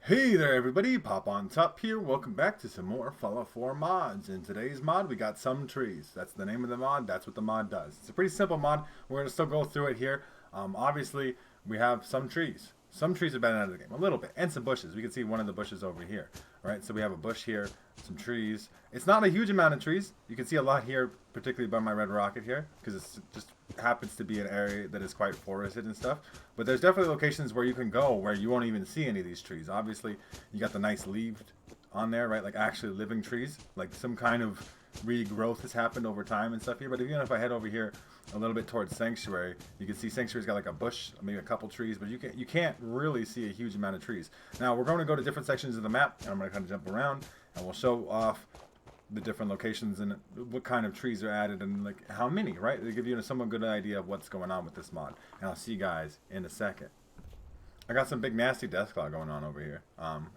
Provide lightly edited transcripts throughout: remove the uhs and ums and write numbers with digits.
Hey there everybody, Pop on Top here. Welcome back to some more Fallout 4 mods. In today's mod, we got Some Trees. That's the name of the mod, that's what the mod does. It's a pretty simple mod. We're going to still go through it here. Obviously, we have some trees. Some trees have been out of the game, a little bit, and some bushes. We can see one of the bushes over here. Right, so we have a bush here, some trees. It's not a huge amount of trees. You can see a lot here, particularly by my red rocket here, because it just happens to be an area that is quite forested and stuff. But there's definitely locations where you can go where you won't even see any of these trees. Obviously, you got the nice leaved on there, right? Like actually living trees, like some kind of regrowth has happened over time and stuff here. But even if I head over here a little bit towards Sanctuary, you can see Sanctuary's got like a bush, maybe a couple trees, but you can't really see a huge amount of trees. Now we're going to go to different sections of the map, and I'm going to kind of jump around, and we'll show off the different locations and what kind of trees are added and like how many, right? They give you a somewhat good idea of what's going on with this mod. And I'll see you guys in a second. I got some big nasty death cloud going on over here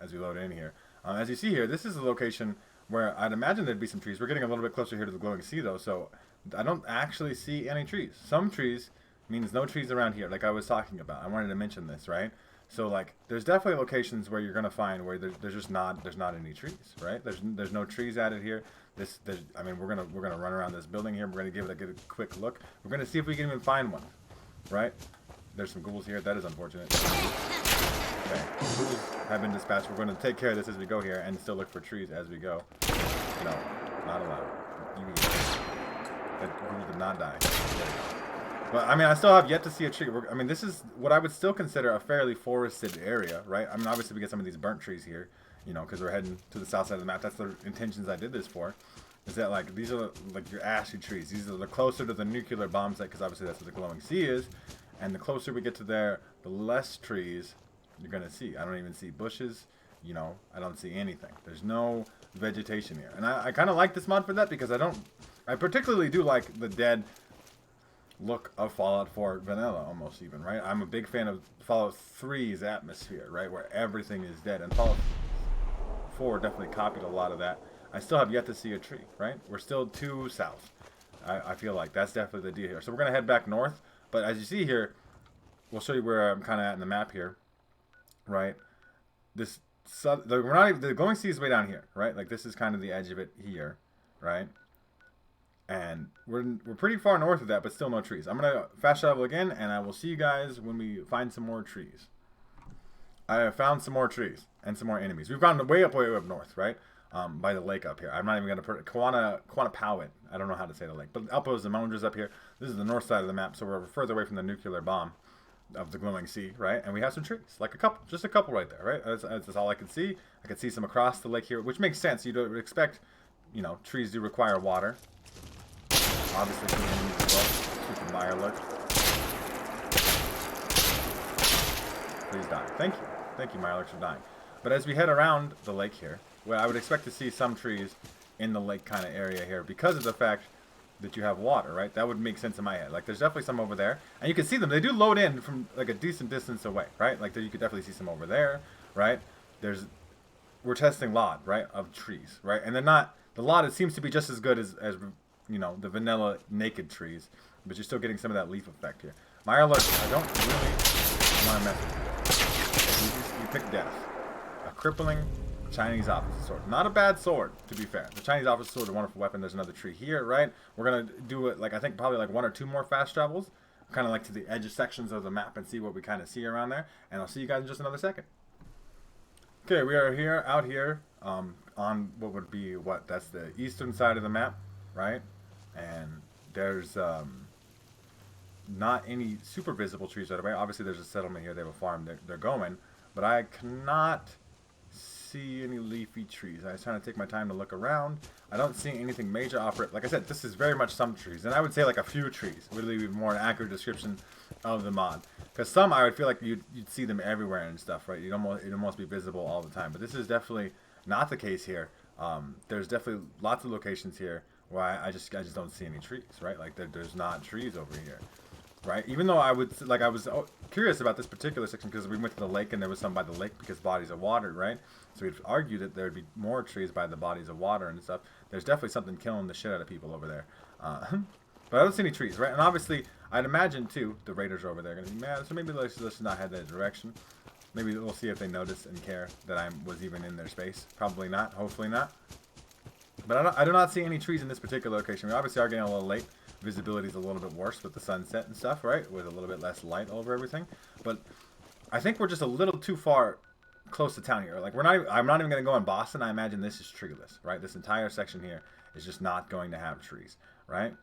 as we load in here. As you see here, this is a location where I'd imagine there'd be some trees. We're getting a little bit closer here to the glowing sea though, so I don't actually see any trees. Some trees means no trees around here, like I was talking about. I wanted to mention this, right? So like, there's definitely locations where you're gonna find where there's just not any trees, right? There's no trees added here. I mean, we're gonna run around this building here. We're gonna give it a quick look. We're gonna see if we can even find one, right? There's some ghouls here. That is unfortunate. Okay, ghouls have been dispatched. We're gonna take care of this as we go here and still look for trees as we go. No, not allowed. That ghoul did not die. But, I mean, I still have yet to see a tree. I mean, this is what I would still consider a fairly forested area, right? I mean, obviously we get some of these burnt trees here, you know, because we're heading to the south side of the map. That's the intentions I did this for. Is that, like, these are, like, your ashy trees. These are the closer to the nuclear bomb site, because obviously that's what the glowing sea is. And the closer we get to there, the less trees you're going to see. I don't even see bushes. You know, I don't see anything. There's no vegetation here. And I kind of like this mod for that, because I particularly do like the dead look of Fallout 4 vanilla, almost even, right? I'm a big fan of Fallout 3's atmosphere, right, where everything is dead, and Fallout 4 definitely copied a lot of that. I still have yet to see a tree, right? We're still too south. I feel like that's definitely the deal here. So we're gonna head back north, but as you see here, we'll show you where I'm kind of at in the map here, right? The glowing sea is way down here, right? Like this is kind of the edge of it here, right? And we're pretty far north of that, but still no trees. I'm going to fast travel again, and I will see you guys when we find some more trees. I have found some more trees and some more enemies. We've gone way up north, right? By the lake up here. I'm not even going to put Quanapowit. I don't know how to say the lake. But Outpost and Mounders up here. This is the north side of the map, so we're further away from the nuclear bomb of the glowing sea, right? And we have some trees, like a couple, just a couple right there, right? That's all I can see. I can see some across the lake here, which makes sense. You don't expect, you know, trees do require water. Obviously, some enemies as well. Super Mirelurk. Please die. Thank you. Thank you, Mirelurks, for dying. But as we head around the lake here, well, I would expect to see some trees in the lake kind of area here because of the fact that you have water, right? That would make sense in my head. Like, there's definitely some over there. And you can see them. They do load in from, like, a decent distance away, right? Like, you could definitely see some over there, right? We're testing lot, right, of trees, right? And they're not, the lot, it seems to be just as good as you know, the vanilla naked trees, but you're still getting some of that leaf effect here. Mirelurk, I don't really want to mess with you. You pick death. A crippling Chinese officer sword. Not a bad sword, to be fair. The Chinese officer sword is a wonderful weapon. There's another tree here, right? We're going to do it, like, I think probably like 1 or 2 more fast travels, kind of like to the edge sections of the map and see what we kind of see around there. And I'll see you guys in just another second. Okay, we are here, out here, on what would be, that's the eastern side of the map, right? And there's not any super visible trees right away. Obviously, there's a settlement here. They have a farm. They're going. But I cannot see any leafy trees. I was trying to take my time to look around. I don't see anything major operate. Like I said, this is very much some trees. And I would say like a few trees would be more an accurate description of the mod. Because some, I would feel like you'd see them everywhere and stuff, right? It'd almost be visible all the time. But this is definitely not the case here. There's definitely lots of locations here where I just don't see any trees, right? Like there's not trees over here, right? Even though I was curious about this particular section because we went to the lake and there was some by the lake because bodies of water, right? So we'd argue that there'd be more trees by the bodies of water and stuff. There's definitely something killing the shit out of people over there. But I don't see any trees, right? And obviously, I'd imagine too, the raiders are over there going to be mad. So maybe let's not head that direction. Maybe we'll see if they notice and care that I was even in their space. Probably not. Hopefully not. But I do not see any trees in this particular location. We obviously are getting a little late. Visibility is a little bit worse with the sunset and stuff, right? With a little bit less light over everything. But I think we're just a little too far close to town here. Like, I'm not even going to go in Boston. I imagine this is treeless, right? This entire section here is just not going to have trees, right?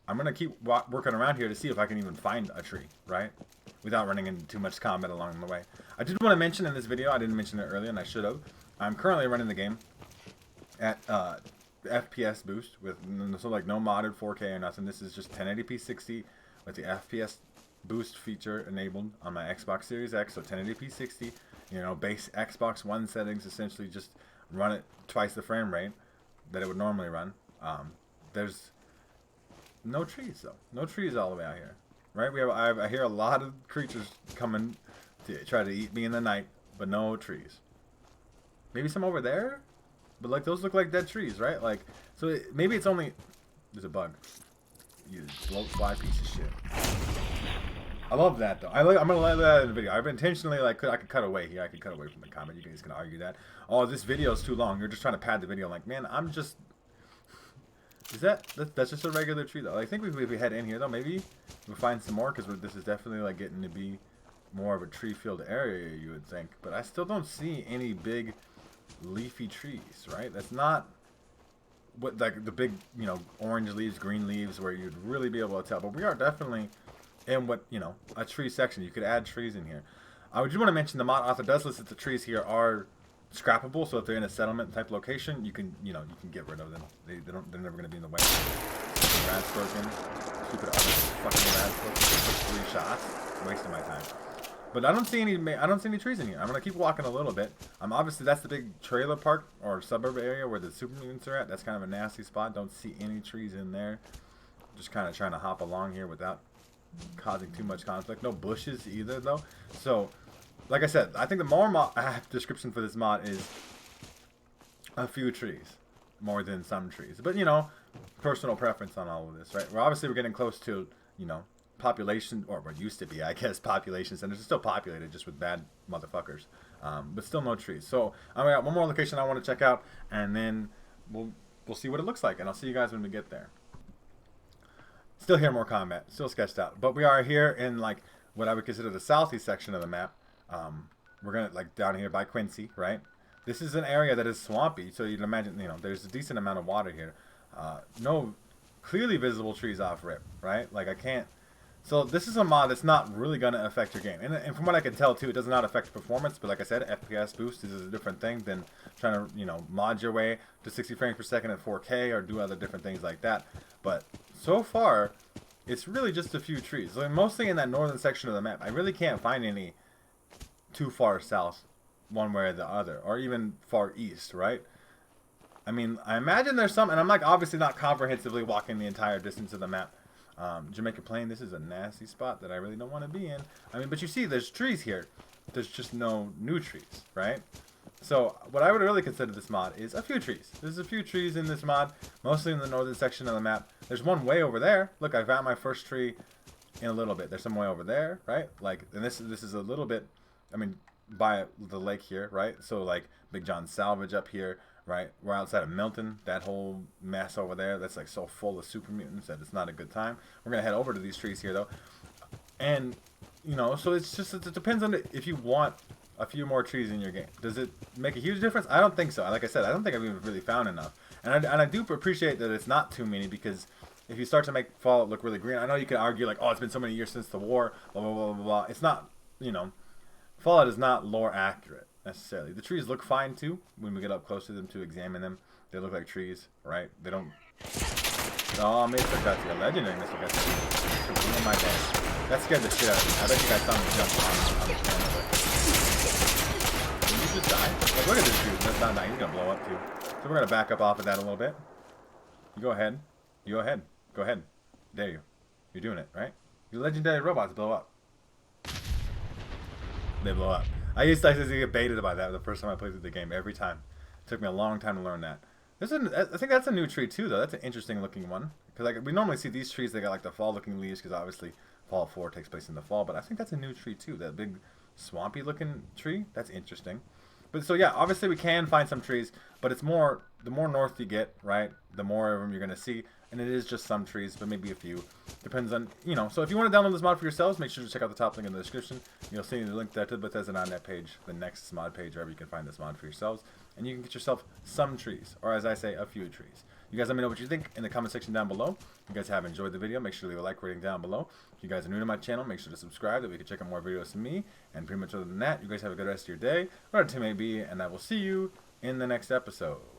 I'm going to keep working around here to see if I can even find a tree, right? Without running into too much combat along the way. I did want to mention in this video, I didn't mention it earlier and I should have. I'm currently running the game at FPS boost with so like no modded 4K or nothing. This is just 1080p 60 with the FPS boost feature enabled on my Xbox Series X. So 1080p 60, you know, base Xbox One settings, essentially just run it twice the frame rate that it would normally run. There's no trees though. No trees all the way out here, right? I hear a lot of creatures coming to try to eat me in the night, but no trees. Maybe some over there, but like those look like dead trees, right? Like, so maybe it's only there's a bug. You bloat fly piece of shit. I love that though. I'm gonna let that in the video. I've intentionally I could cut away here. I could cut away from the comment. You guys can argue that. Oh, this video is too long. You're just trying to pad the video. Like, man, I'm just. That's just a regular tree though. I think if we head in here though, maybe we'll find some more because this is definitely like getting to be more of a tree filled area, you would think. But I still don't see any big leafy trees, right? That's not what like the big, you know, orange leaves, green leaves where you'd really be able to tell. But we are definitely in what, you know, a tree section. You could add trees in here. I just want to mention the mod author does list that the trees here are scrappable, so if they're in a settlement type location, you can get rid of them. They're never going to be in the way. Rad broken. Stupid fucking rad broken. 3 shots. Wasting my time. But I don't see any trees in here. I'm gonna keep walking a little bit. Obviously that's the big trailer park or suburb area where the super mutants are at. That's kind of a nasty spot. Don't see any trees in there. Just kind of trying to hop along here without causing too much conflict. No bushes either though. So, like I said, I think the more description for this mod is a few trees more than some trees. But you know, personal preference on all of this, right? We're getting close to, you know, population, or what used to be, I guess, population centers. It's still populated, just with bad motherfuckers, but still no trees. So I got one more location I want to check out, and then we'll see what it looks like, and I'll see you guys when we get there. Still hear more combat, still sketched out, but we are here in like what I would consider the southeast section of the map. We're gonna like down here by Quincy, right? This is an area that is swampy, so you'd imagine, you know, there's a decent amount of water here. No clearly visible trees off rip, right? Like I can't. So this is a mod that's not really going to affect your game. And from what I can tell, too, it does not affect performance. But like I said, FPS boost is a different thing than trying to, you know, mod your way to 60 frames per second at 4K or do other different things like that. But so far, it's really just a few trees. So mostly in that northern section of the map. I really can't find any too far south one way or the other. Or even far east, right? I mean, I imagine there's some, and I'm like obviously not comprehensively walking the entire distance of the map. Jamaica Plain, this is a nasty spot that I really don't want to be in. I mean, but you see, there's trees here. There's just no new trees, right? So, what I would really consider this mod is a few trees. There's a few trees in this mod, mostly in the northern section of the map. There's one way over there. Look, I found my first tree in a little bit. There's some way over there, right? Like, and this is a little bit, I mean, by the lake here, right? So, like, Big John Salvage up here. Right, we're outside of Milton. That whole mess over there, that's like so full of super mutants that it's not a good time. We're gonna head over to these trees here though, and you know, so it depends on if you want a few more trees in your game. Does it make a huge difference? I don't think so. Like I said, I don't think I've even really found enough, and I do appreciate that it's not too many, because if you start to make Fallout look really green, I know you can argue like, oh, it's been so many years since the war, blah blah blah blah blah. It's not, you know, Fallout is not lore accurate necessarily. The trees look fine too when we get up close to them to examine them. They look like trees, right? They don't. Oh, maybe I got to a legendary missile. Got to ruin my day. That scared the shit out of me. I bet you guys saw me jump on the camera. Did you just die? Like, look at this dude. That's not dying. He's gonna blow up too. So we're gonna back up off of that a little bit. You go ahead. You go ahead. Go ahead. There you. You're doing it, right? Your legendary robots blow up. They blow up. I used to get baited by that the first time I played through the game. Every time. It took me a long time to learn that. I think that's a new tree too, though. That's an interesting looking one. Because like we normally see these trees, they got like the fall looking leaves, because obviously Fallout 4 takes place in the fall. But I think that's a new tree too. That big swampy looking tree. That's interesting. But so yeah, obviously we can find some trees, but it's more the more north you get, right? The more of them you're gonna see, and it is just some trees, but maybe a few. Depends on So if you want to download this mod for yourselves, make sure to check out the top link in the description. You'll see the link there to the Bethesda.net page, the next mod page, wherever you can find this mod for yourselves, and you can get yourself some trees, or as I say, a few trees. You guys let me know what you think in the comment section down below. If you guys have enjoyed the video, make sure to leave a like rating down below. If you guys are new to my channel, make sure to subscribe that we can check out more videos from me. And pretty much other than that, you guys have a good rest of your day, whatever it may be, and I will see you in the next episode.